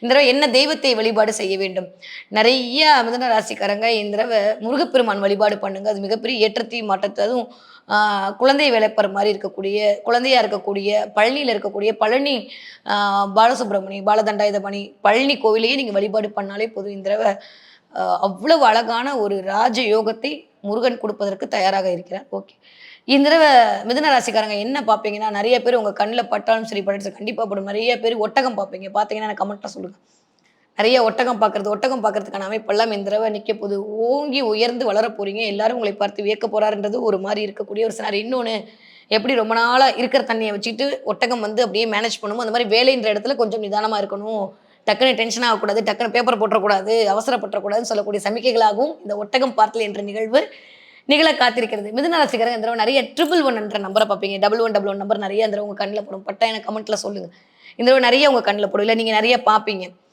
இந்த தடவை என்ன தெய்வத்தை வழிபாடு செய்ய வேண்டும்? நெறைய மிதுன ராசிக்காரங்க இந்த தடவ முருகப்பெருமான் வழிபாடு பண்ணுங்க. அது மிகப்பெரிய ஏற்றத்தையும், மாற்றத்த அதுவும் ஆ குழந்தை வேலைப்பர் மாரி இருக்கக்கூடிய, குழந்தையா இருக்கக்கூடிய, பழனியில இருக்கக்கூடிய பழனி ஆ பாலசுப்ரமணி, பாலதண்டாயுதபாணி, பழனி கோவிலையே நீங்க வழிபாடு பண்ணாலே போதும். இந்த தடவ அவ்வளவு அழகான ஒரு ராஜ யோகத்தை முருகன் குடுப்பதற்கு தயாராக இருக்கிறார். ஓகே. இந்த தடவ மிதுன ராசிக்காரங்க என்ன பார்ப்பீங்கன்னா, நெறைய பேர் உங்க கண்ல பட்டாலும் சரி, படச்சு கண்டிப்பா படும். நெறைய பேர் ஒட்டகம் பார்ப்பீங்க. பார்த்தீங்கன்னா எனக்கு கமெண்ட்ல சொல்லுங்க. நெறைய ஒட்டகம் பார்க்கறதுக்கான அமைப்பெல்லாம் இந்த தடவ நிக்க போது. ஓங்கி உயர்ந்து வளரப் போறீங்க. எல்லாரும் உங்களை பார்த்து வியக்க போறார்ன்றது ஒரு மாரி இருக்கக்கூடிய ஒரு சினாரியோ. இன்னொன்னு எப்படி ரொம்ப நாளா இருக்கிற தண்ணிய வச்சுக்கிட்டு ஒட்டகம் வந்து அப்படியே மேனேஜ் பண்ணுமோ, அந்த மாரி வேலைன்ற இடத்துல கொஞ்சம் நிதானமா இருக்கணும். டக்குனு டென்ஷன் ஆகக்கூடாது. டக்குனு பேப்பர் போட்டுறக்கூடாது. அவசரப்பட்டுறக்கூடாதுன்னு சொல்லக்கூடிய சமிக்கைகளாகவும் இந்த ஒட்டகம் பார்த்தல் என்ற நிகழ்வு நிகழ காத்திருக்கிறது. மிதுன ராசிக்காரங்க இந்த தடவ நெறைய 111 என்ற நம்பர பார்ப்பீங்க. 1111 நம்பர் நெறைய இந்த தடவ உங்க கண்ல படும். பட்டா எனக்கு கமெண்ட்ல சொல்லுங்க. இந்த தடவ நெறைய உங்க கண்ல படும். இல்ல நீங்க நெறைய பார்ப்பீங்க.